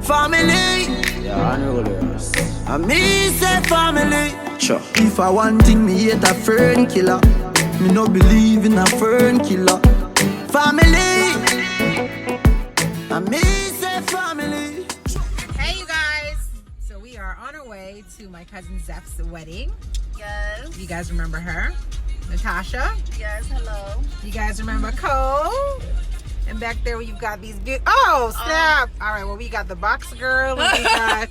Family. Yeah, I know this. I me say family. Sure. If I want thing, me hate a fern killer. Me no believe in a fern killer. Family. I me say family. Hey you guys, so we are on our way to my cousin Zeph's wedding. Yes. You guys remember her? Natasha? Yes, hello. You guys remember Cole? And back there you've got these oh snap! Alright, well we got the box girl and we got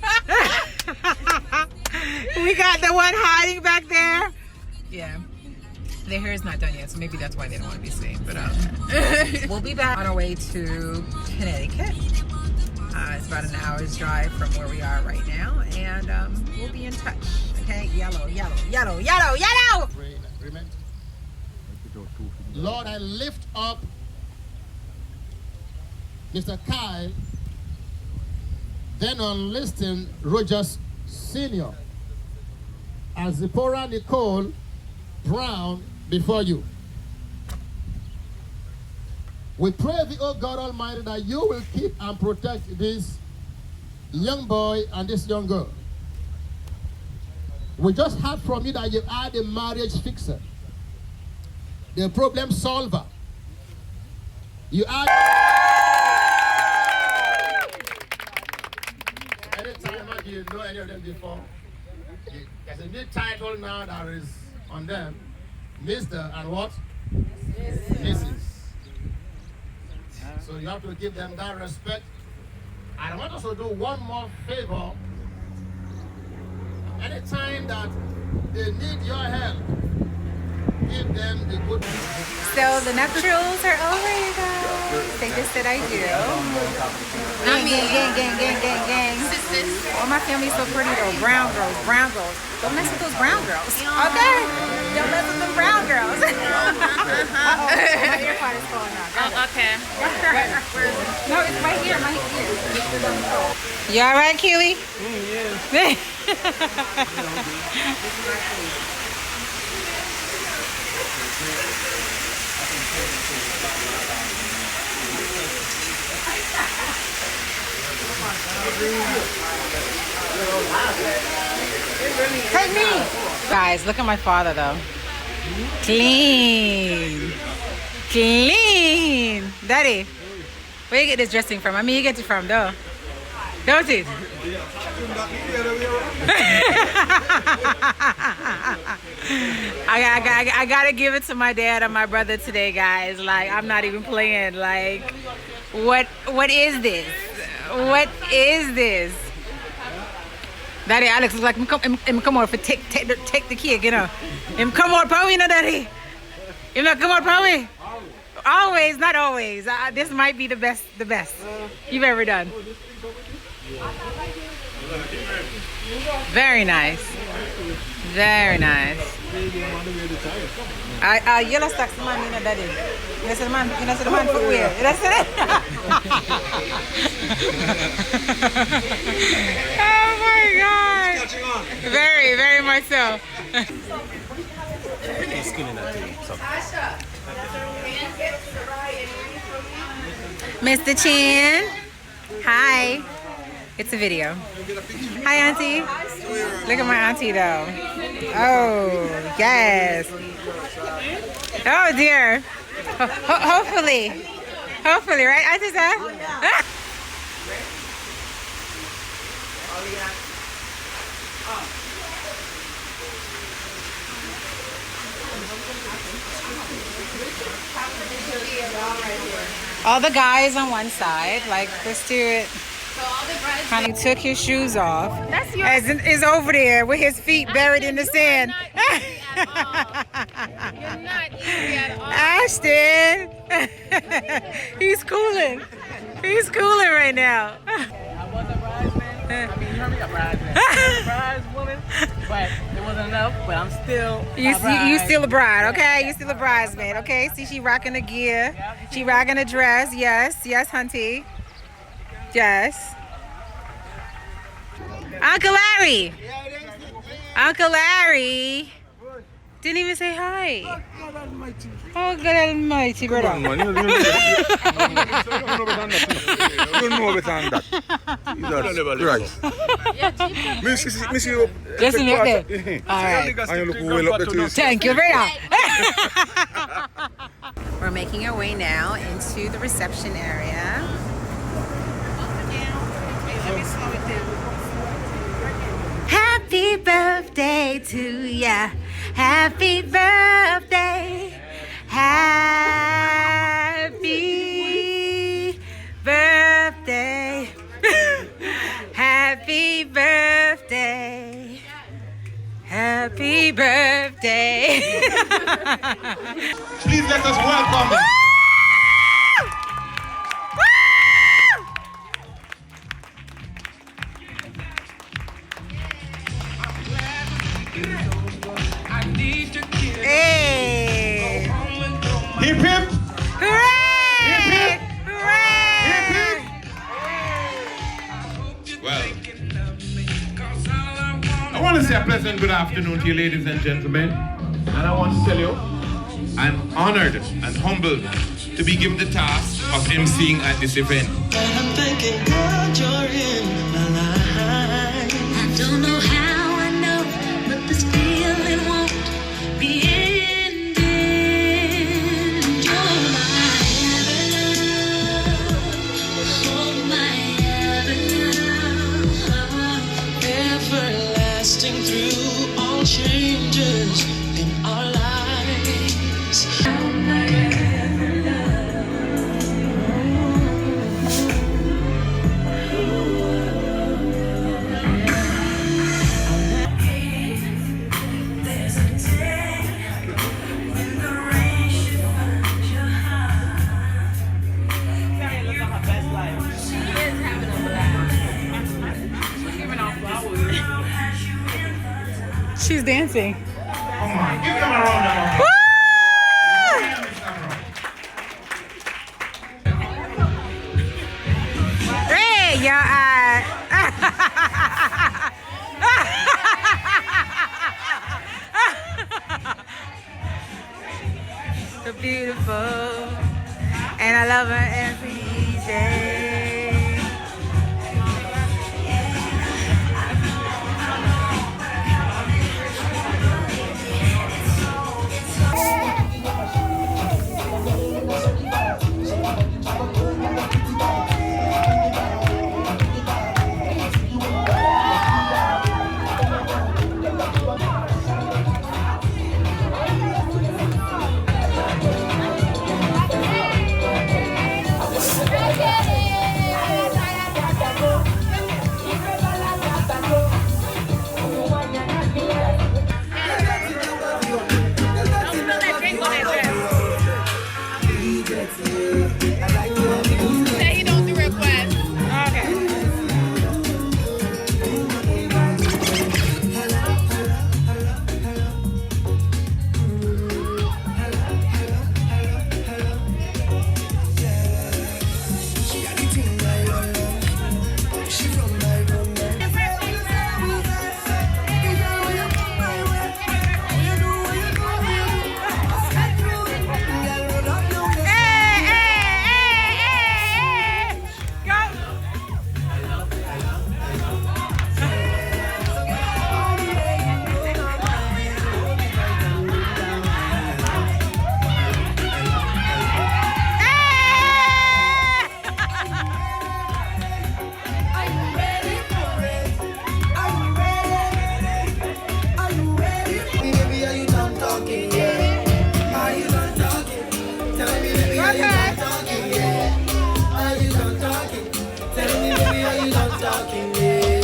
we got the one hiding back there. Yeah. Their hair is not done yet, so maybe that's why they don't want to be seen. But we'll be back on our way to Connecticut. It's about an hour's drive from where we are right now, and we'll be in touch. Okay, yellow, yellow, yellow, yellow, yellow. Agreement. Lord, I lift up Mr. Kyle, then on listing Rogers Sr. as Zipporah Nicole Brown before you. We pray thee, O God Almighty, that you will keep and protect this young boy and this young girl. We just heard from you that you are the marriage fixer, the problem solver. You are. Anytime you know any of them before, there's a new title now that is on them, Mr. and what? Mrs. So you have to give them that respect. I want us to do one more favor. Anytime that they need your help, give them the good. So the nuptials are over, you guys. They just said I do. Gang, gang, gang, gang, gang, gang. All my family's so pretty though. Brown girls, brown girls. Don't mess with those brown girls. Okay? Don't mess with them brown girls. Uh-oh, my ear pod is falling out. Okay. No, it's right here, my ear. You all right, Keely? Yeah. Take me! Guys, look at my father though. Clean. Clean. Daddy, where you get this dressing from? I mean, you get it from though. Don't it? I gotta give it to my dad and my brother today, guys. Like, I'm not even playing. Like, what is this? What is this? Daddy, Alex looks like him come on for take the cake, you know. Him come on, probably, you know, Daddy. Him not come on, probably. Always, not always. This might be the best you've ever done. Very nice. Very nice. Yellow stocks man, you know, Daddy. You know, the man footwear. You know, it? Oh my God. Very, very much so. Mr. Chin. Hi. It's a video. Hi, Auntie. Look at my auntie, though. Oh, yes. Oh, dear. Hopefully. Hopefully, right, Auntie Zeph? All the guys on one side, like, let's do it. Honey took his shoes off. That's yours. Is over there with his feet buried in the sand. You're not easy at all. Ashton, he's cooling. He's cooling right now. I was a bridesman. I mean, you heard me a bridesman. A brideswoman, but it wasn't enough. But I'm still You still a bride, okay? You still a bridesmaid, okay? See, she rocking the gear. She rocking the dress. Yes, yes, hunty. Yes. Uncle Larry. Uncle Larry. Didn't even say hi. Oh, God almighty, brother. Come on, man. You don't know better than that. Jesus Christ. Me see you. Just in there. All right. And you look well up there too. Thank you, brother. We're making our way now into the reception area. Happy birthday to ya. Happy birthday. Happy birthday. Happy birthday. Happy birthday. Please let us welcome. Hey! Hip hip. Hooray! Hip hip. Hooray! Well, I want to say a pleasant good afternoon to you, ladies and gentlemen. And I want to tell you, I'm honored and humbled to be given the task of emceeing at this event. I'm thanking God you're in my life. I don't know how I know, but this feeling won't be ending. You're my everlove, oh my everlove. Everlasting through all changes in our lives. She's dancing. Come on, give them a round of applause. Hey, y'all. So beautiful, and I love her every day. Say you don't do requests. Okay.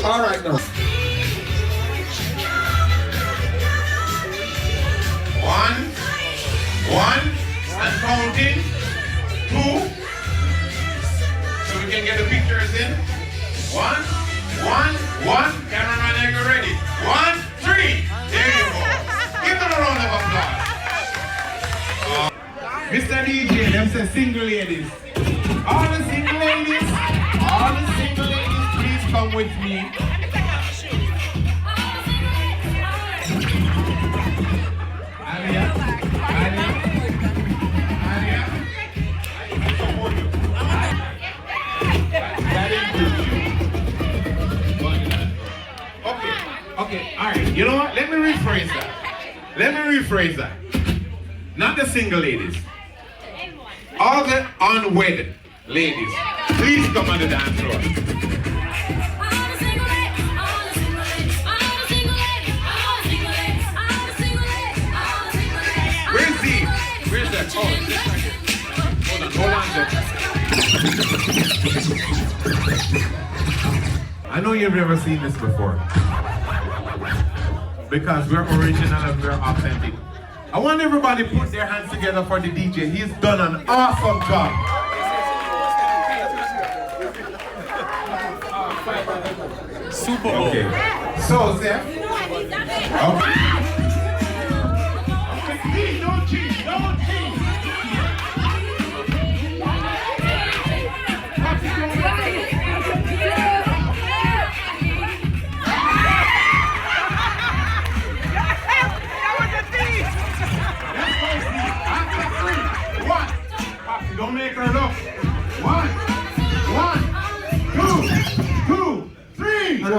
All right now. 1, and counting. 2, so we can get the pictures in. 1. Cameraman, are you ready? 1, 3. There you go. Give them a round of applause. Mr. DJ, them say single ladies. All the single ladies, please come with me. Alia. Okay, alright. You know what? Let me rephrase that. Not the single ladies. All the unwed ladies, please come on the dance floor. Where's Zeph? Where's that? Oh, it's right here. Hold on, Zeph. I know you've never seen this before. Because we're original and we're authentic. I want everybody to put their hands together for the DJ. He's done an awesome job. Super Bowl. Okay. So, Zeph. Okay. Don't cheat. Don't cheat. Don't make her look. 1, 2, 3. Hello.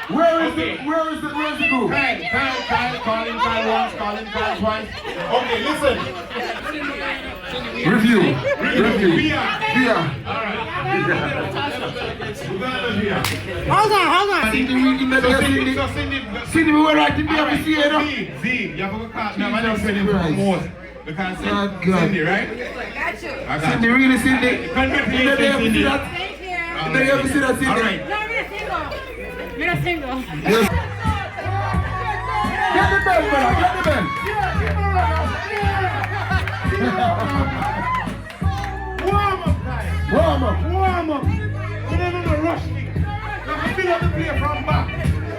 Where's the group? Call him once, call him twice. Okay, listen. Review. Via. Alright. Hold on. Cindy, we were right to be able to see it. Z, you have to call me. I'm not saying it most. Because Cindy, right? I got Cindy, you. really Cindy? Congratulations, Cindy. Did you ever see that, Cindy? Alright. We're not single. Yes. Get the bell, brother. Get the bell. Warm up. You never know rush me. Now I feel like the player from back.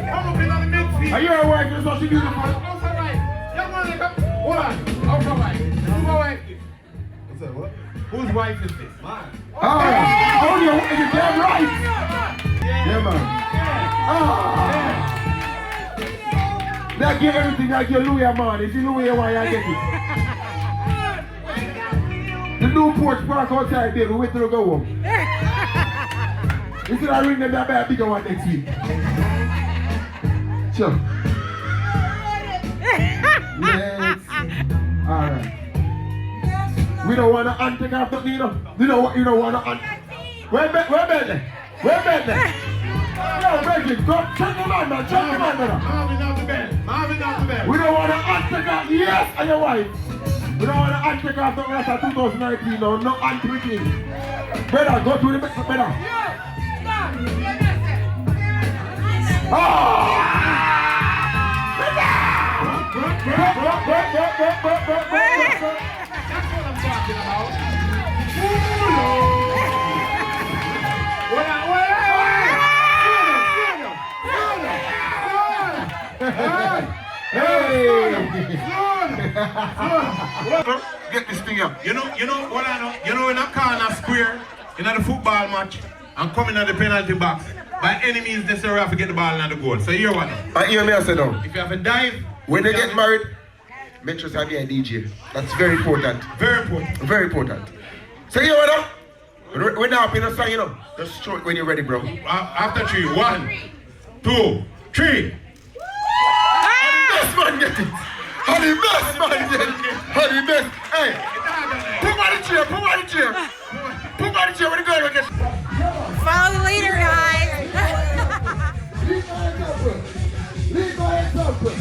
Come up in on the midfield. Are you a wife? You're so beautiful. Hold on. How's my wife? Who's my wife? What's that, what? Whose wife is this? Mine. Oh, you're damn right. Yeah, man. Now get everything like your Louis man. If you Louis, why I get it? The new porch park outside there. We wait till we go home. Instead of ring them that bad bigger one next week. Sure. Yes. Alright. We don't want to take off the needle. You don't want to Where Bentley? No, Reggie, go check him out, man. Marvin out the bed. We don't want to take off. Yes, and your wife. We don't want to take off the rest of 2019. No unpicking. Brother, go to the brother. Oh! Get this thing up. You know what I know? You know when I call a square in the football match and coming at the penalty box, by any means necessary I have to get the ball in the goal. So here what? I hear me, I said no. If you have a dive, when they get married, make sure you have a DJ. That's very important. Very important. Very important. So you know what? We're now up in a song, you know. Just show it when you're ready, bro. After 3, 1, 2, 3. Best man get it. How the best man get it. How the best. Hey, put by the chair. Put by the chair when the girl get it. Follow the leader, guys. Lead by example.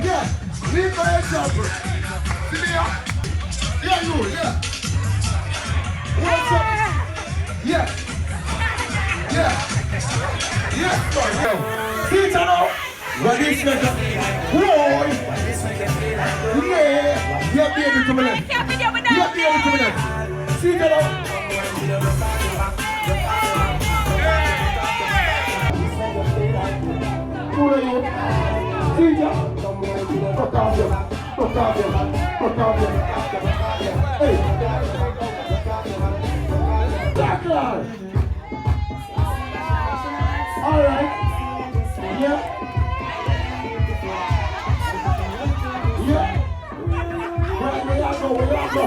Yeah, lead by example. See me up. Yeah, you, yeah. What's up? Yeah. Yes, boy. See it now. What is that? Whoa. Yeah, baby, come on. Yeah, baby, come on. See it now. All right. Yeah. Yeah. Where y'all go? Where y'all go?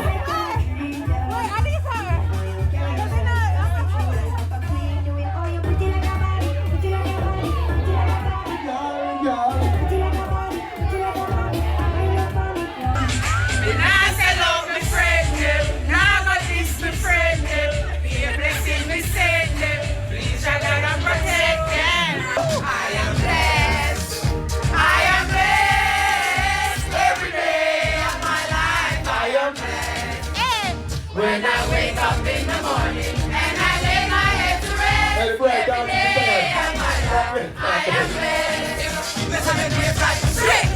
When I wake up in the morning and I lay my head to rest, every day of my life I am blessed. Listen to me, it's like straight,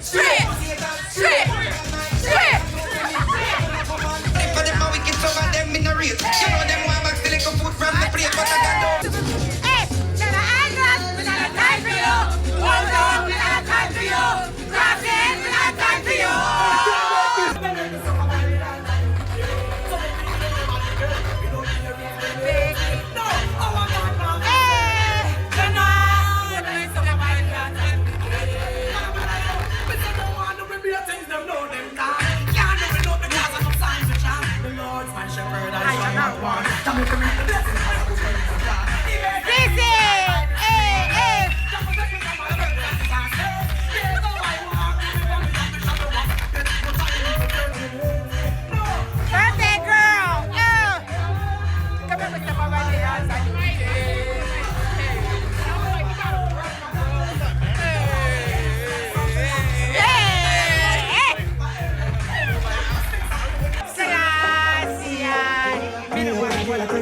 straight, straight, straight. For them how we get some of them in the race. You know them want back still little food from the plate, but I got no. Hey, now the eyeglass, we got a time for you. Hold on, we got a time for you. Crossing, we got a time for you.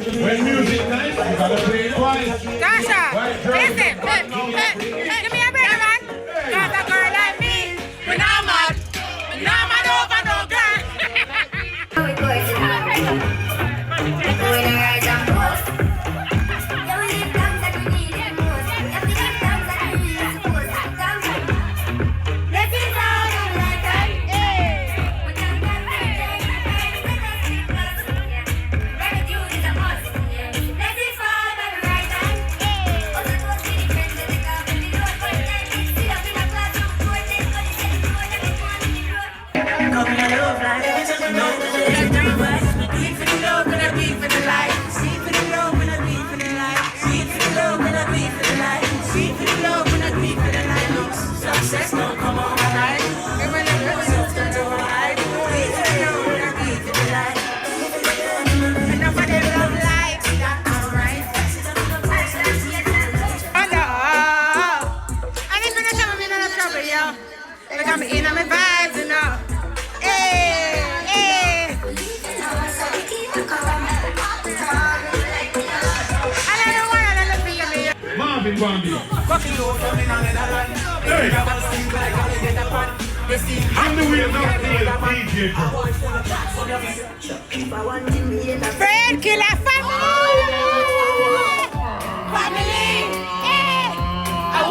When music nice, you gotta play it twice. Dasha, listen, give me a break, man. Cause a girl like me, we not mad. We not mad over no girl. Bambi. Hey. I'm the way now DJ. Friend killer family. Family. Hey.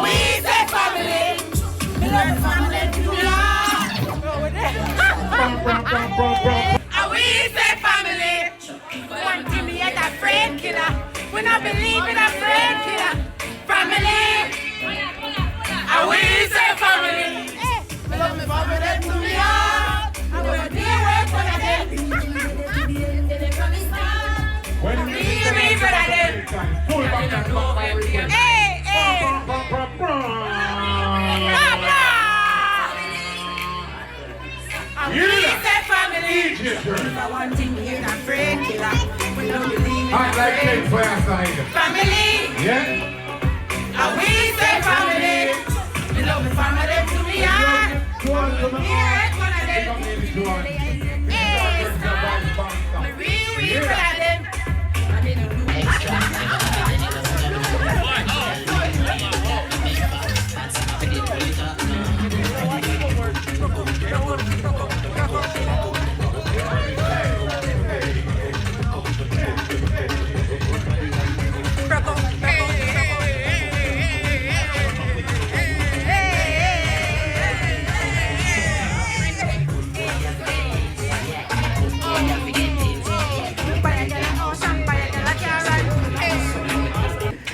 We say family. We love the family. We say family. One thing we had a friend killer. We not believe in a friend killer. Family. We say family. We love me family to me heart. I'm gonna deal with one of them. We for them. Hey, hey. We say family. One thing we ain't a friend killer. We don't believe in a friend. Family. Yeah. We say family. We love the family to me heart. Yeah, one of them. Hey, we for them.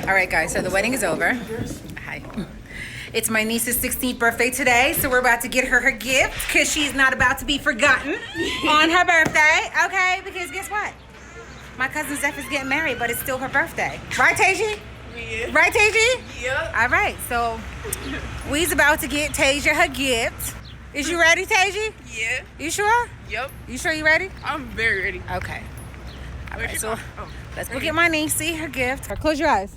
All right, guys, so the wedding is over. Hi. It's my niece's 16th birthday today, so we're about to get her gift because she's not about to be forgotten on her birthday, okay? Because guess what? My cousin Zeph is getting married, but it's still her birthday. Right, Tasia? Yeah. Right, Tasia? Yep. All right, so we's about to get Tasia her gift. Is you ready, Tasia? Yeah. You sure? Yep. You sure you ready? I'm very ready. Okay. All right, so Oh. let's go get my niece, see her gift. Close your eyes.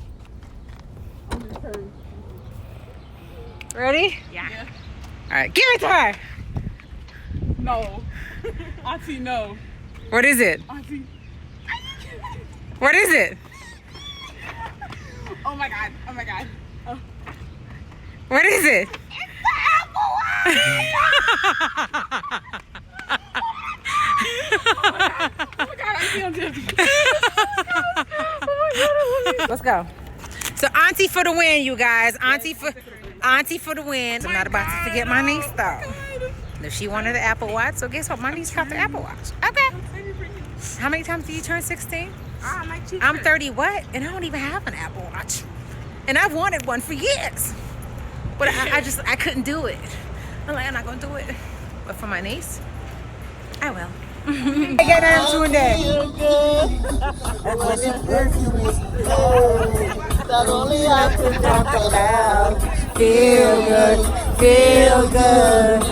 Ready? Yeah. All right, give it to her. No. Auntie, no. What is it? Auntie. What is it? Oh my god. Oh my god. Oh. What is it? Oh my god, I feel dizzy. Let's go. So auntie for the win, you guys. Auntie for the win. I'm not about to forget my niece though. If she wanted the Apple Watch, so guess what? My niece got the Apple Watch. Okay. How many times do you turn 16? I'm 30 what? And I don't even have an Apple Watch. And I've wanted one for years. But I couldn't do it. I'm like, I'm not gonna do it. But for my niece, I will. I get them to there. Feel good, feel good.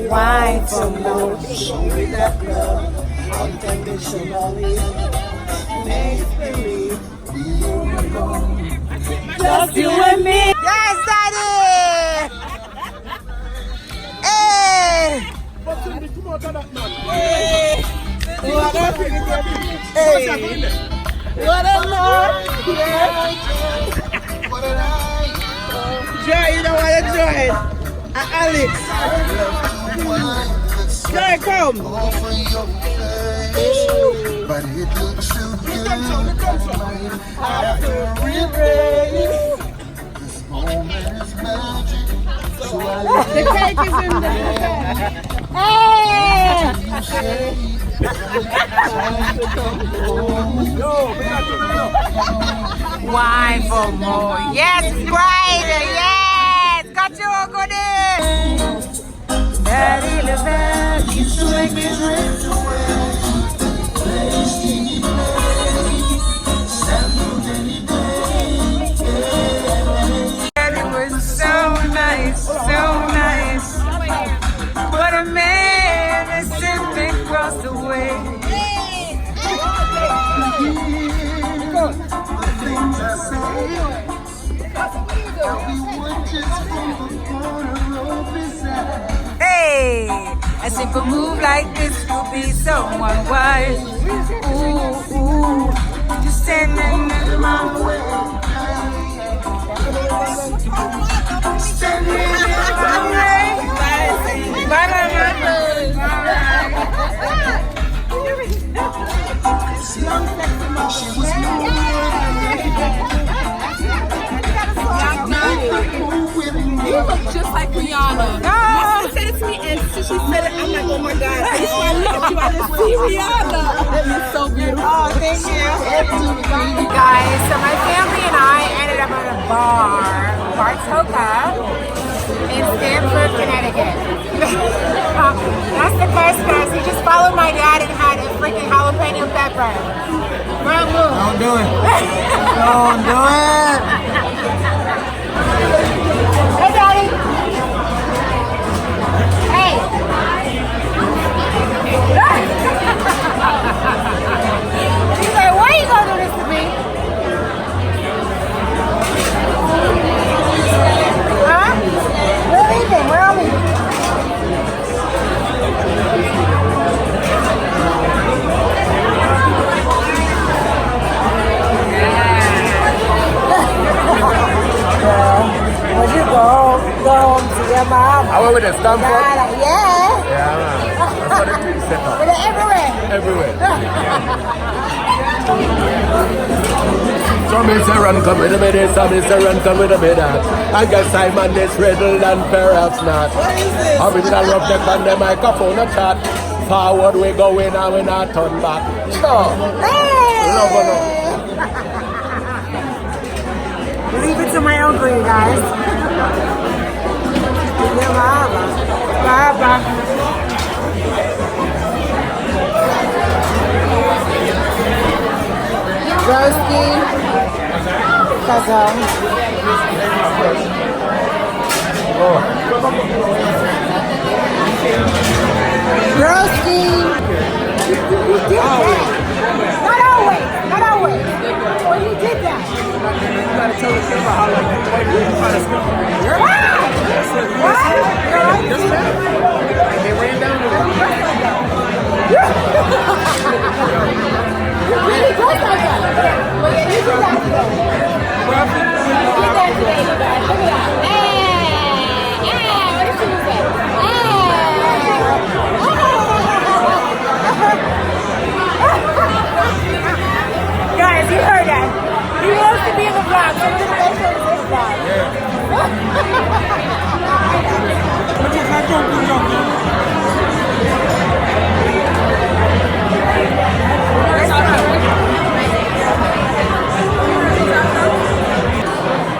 Why for more? Show me that love unconditionally. Make believe just you and me. Yes, Daddy. Hey. What a love. Joy, you know what to join. Alex. Joy, come. But it looks so good. After we raise, this moment is magic. The cake is in the Wine for more. Yes, brighter. Yes. Got you all good in. Daddy, the best. Used to make me drift away. And it was so nice, so nice. What a man that simply crossed away. Hey, a simple move like this will be someone wise. Ooh, ooh, just standing in my way. Standing in my way. She was you look just like Rihanna. No. My sister said it to me, and she said it. I'm like, oh my God. I just want to look at you. I just see Rihanna. You're so beautiful. Oh, thank you. Guys, so my family and I ended up at a bar, Bartoka, in Stamford, Connecticut. That's the best, guys. He just followed my dad and had a freaking jalapeno pepper. Wrong move. Don't do it. Don't do it. Hey, Daddy. Hey. He's like, why are you going to do this to me? Huh? We're leaving. We're all leaving. Would you go home to your mom? I went with the stump up. Yeah. Yeah, man. That's what it is set up. With it everywhere. Everywhere. So Mr. Run come with a bit this, so Mr. Run come with a bit that. I guess Simon this riddle and perhaps not. Original rough neck on the microphone a chat. Forward we going and we not turn back. Sure. Leave it to my uncle, you guys. Baba. Roasty. Kaza. Roasty. Not always. Not always. When you did that. You gotta tell the kid about how like trying to school. They ran down the road. You really does like that. Well, yeah, you do that today. You did that today, you guys. Look at that. What did she say? Guys, you heard that. He wants to be in the vlog, so we're going to make sure it's his vlog.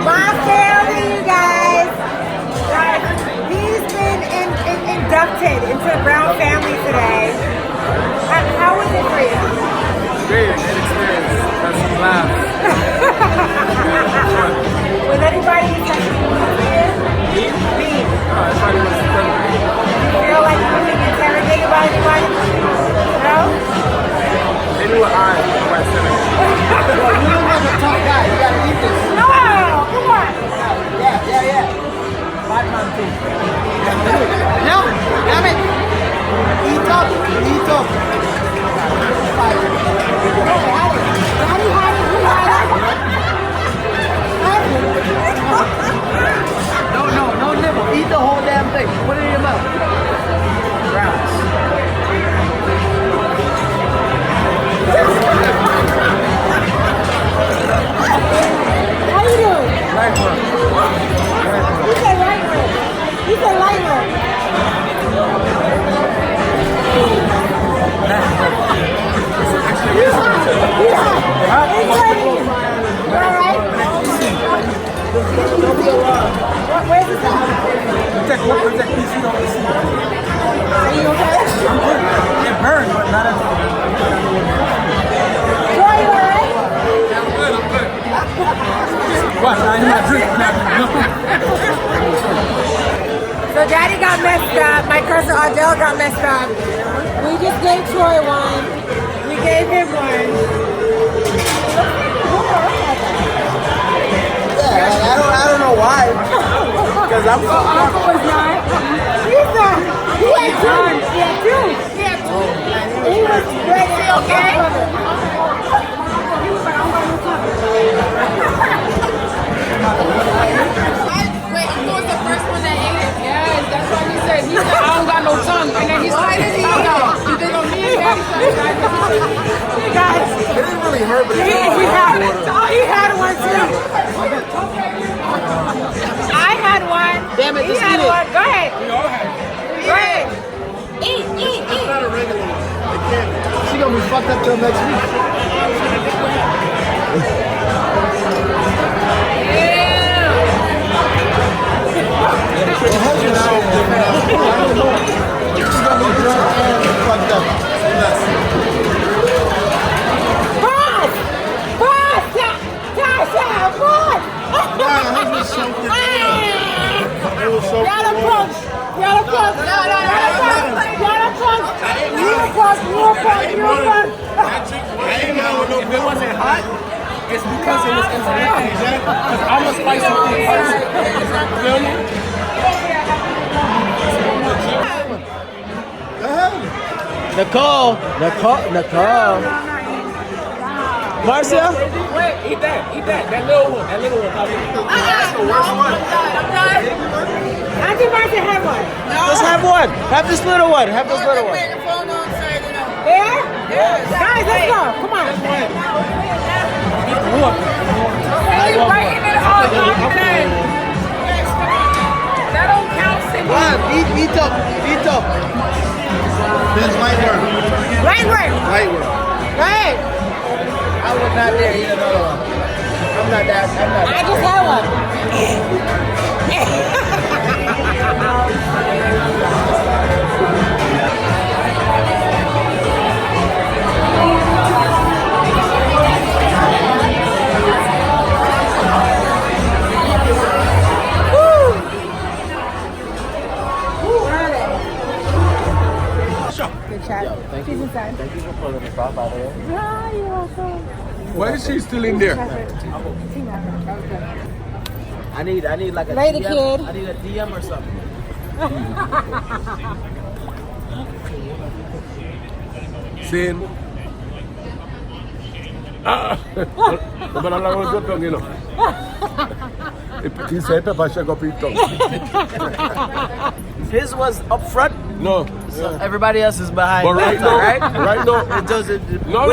My family, you guys. He's been inducted into the Brown family today. How was it for you? Great, good experience. Got some laughs. Was anybody here? Me. Everybody was incredible. You feel like you were being interrogated by anybody? No? They knew what I said. You don't have a tough guy. You gotta eat this. No! Come on! Yeah. Bad man too. No, damn it. Eat up. Daddy had it. No nibble. Eat the whole damn thing. Put it in your mouth. Browns. How you doing? Light work. You said light work. You said light work. Where's the sound? Protect PC on the seat. Are you okay? I'm good. It burned, but not as Troy, you alright? I'm good. What? I ain't not drinking So Daddy got messed up. My cousin Adele got messed up. We just gave Troy one. We gave him one. Yeah, I don't know why. Because I'm Uncle was not. He's not. He had two. He was ready. Okay. Wait, he was the first one that ate it. Yes, that's what he said. He said, I don't got no tongue. And then he started to eat it. You think on me and Daddy started. Guys, It didn't really hurt, but he had one too. I had one. Damn it, He just had eat it. one. Go ahead. Go ahead. Eat. not a regular one. They can't. She gonna be fucked up till next week. If it wasn't hot, it's because it was intermittent. Because I'm a spicy food person. You feel me? Nicole. Marcia? Wait, eat that. That little one. That's the worst one. Auntie Marcia had one. Just have one. Have this little one. Have this little one. There? Yes. Guys, let's go. Come on. He's biting it all off then. That don't count, Cindy. Beat up. There's light work. Right word. Light work. Right. I was not there. Eat another one. I'm not that. I just had one. Good chat. Thank She's you. inside. Thank you for pulling the crop out of here. Ah, you're welcome. Why is she still in there? I need like a Later, DM. kid. I need a DM or something. Sin. But I'm not going to tongue, you know. He said, Papa, shake up his tongue. His was up front. No. So everybody else is behind. But right now, right? right now, It doesn't. No.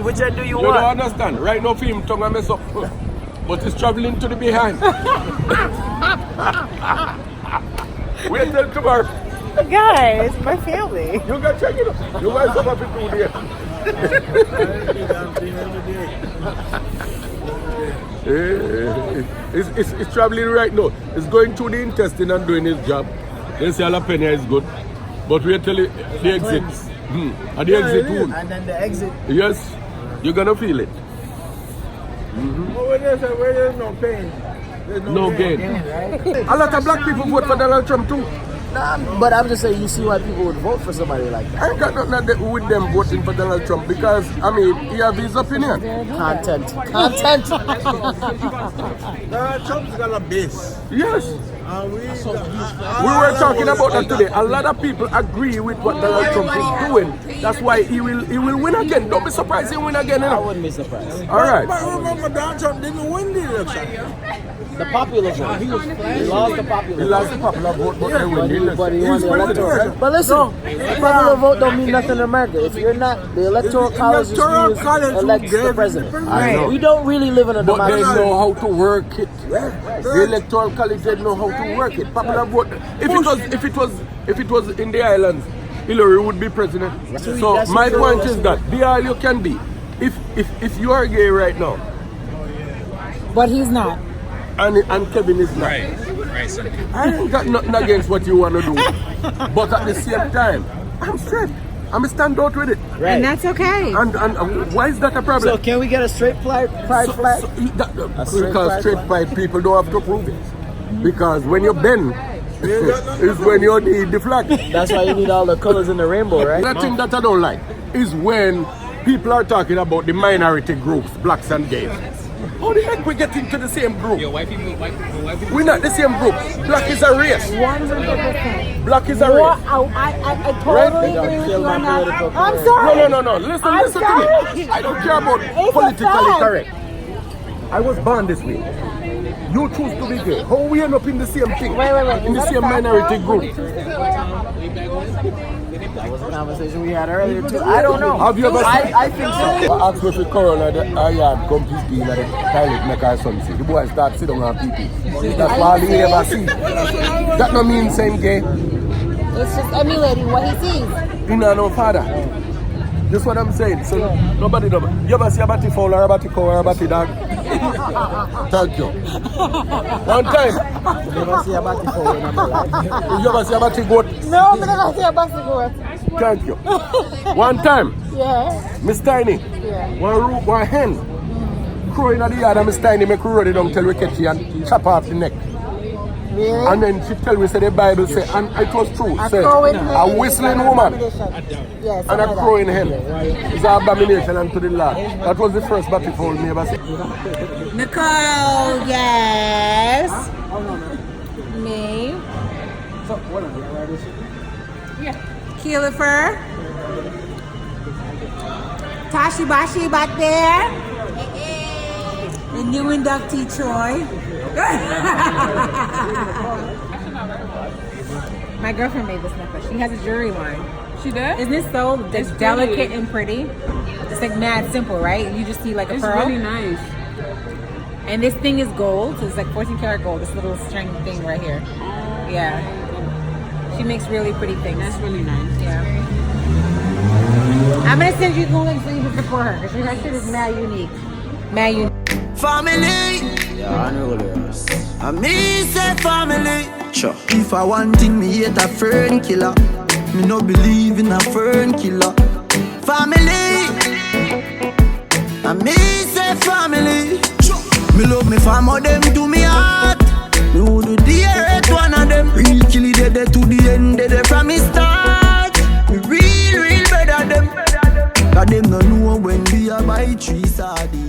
Which end do you You want? don't understand. Right now, for him, tongue and mess up. But he's traveling to the behind. Wait till tomorrow. Guys, my family. You can check it out. You guys have to do there. It's traveling right now. It's going through the intestine and doing his job. They say jalapeno is good. But wait till the exit. And the exit wound. And then the exit. Yes, you're gonna feel it. Where there's no pain. There's No gain. Right? A lot of black people vote for Donald Trump too. Nah, but I'm just saying, you see why people would vote for somebody like that. I ain't got nothing to do with them voting for Donald Trump because, I mean, he has his opinion. Content. Donald Trump's got a base. Yes. We were talking about that today. A lot of people agree with what Donald Trump is doing. That's why he will win again. Don't be surprised he'll win again. I wouldn't be surprised. All right. But remember, Donald Trump didn't win the election. The popular vote. He lost the popular vote. He lost the popular vote, but they win the election. But he won the electoral. But listen, the popular vote don't mean nothing in America. If you're not, the electoral college is used elects the president. I know. We don't really live in a But they democracy. know how to work it. The electoral college they know how to work it. Popular vote. If it was in the islands, Hillary would be president. So my point is that be all you can be. If you are gay right now, But he's not. and Kevin is not. Right, sir. I ain't got nothing against what you want to do. But at the same time, I'm straight. I'm stand out with it. Right. And that's okay. And why is that a problem? So can we get a straight pride flag? Because straight pride people don't have to prove it. Because when you bend, is when you need the flag. That's why you need all the colors in the rainbow, right? The thing that I don't like is when people are talking about the minority groups, blacks and gays. How the heck we get into the same group? We're not the same group. Black is a race. 100%. Black is a race. I totally agree with you on that. I'm sorry. No. Listen I'm to sorry. me. I don't care about It's politically a fact. correct. I was born this way. You choose to be gay. How we end up in the same thing? Wait. In the same minority group. That was a conversation we had earlier too. I don't know. Have you ever I think so. I asked me if the coroner the yard come to the toilet make her son see. The boy start sit down and pee. That's all he ever see. That no mean same gay. It's just emulating what he sees. He no father. That's what I'm saying. So nobody know. You ever see a batty fowl or a batty cow or a batty dog? Thank you. One time. You never see a batty fowl in my life. You ever see a batty goat? No, but I see a bicycle. Thank you. One time. Yeah. Miss Tiny. Yeah. One hen. Crowing at the yard and Miss Tiny make her run it down till we catch you and chop off the neck. Really? And then she tell me, say the Bible say, and it was true, say, crowing hen a whistling woman Yes, and a crowing hen is an abomination unto the Lord. That was the first battle for me ever seen. Nicole, yes. Me. Keelifer. Tashi Bashi back there. The new inductee Troy. My girlfriend made this necklace. She has a jewelry line. She does? Isn't this so It's delicate pretty. and pretty? It's like mad simple, right? You just need like a It's pearl. really nice. And this thing is gold. So it's like 14 karat gold. This little string thing right here. Yeah. She makes really pretty things. That's really nice. Yeah. I'm gonna send you the link so you can support her because her shit is mad unique. Mad unique. Family. Yeah, I know this. I me say family. Sure. If I want thing, me hate a fern killer. Me no believe in a fern killer. Family. I me say family. Sure. Me love me family, them to me heart. Me would do the earth one of them. Real killy dead to the end, dead from me start. Me real better them. Cause them no know when we are by 3 sardines.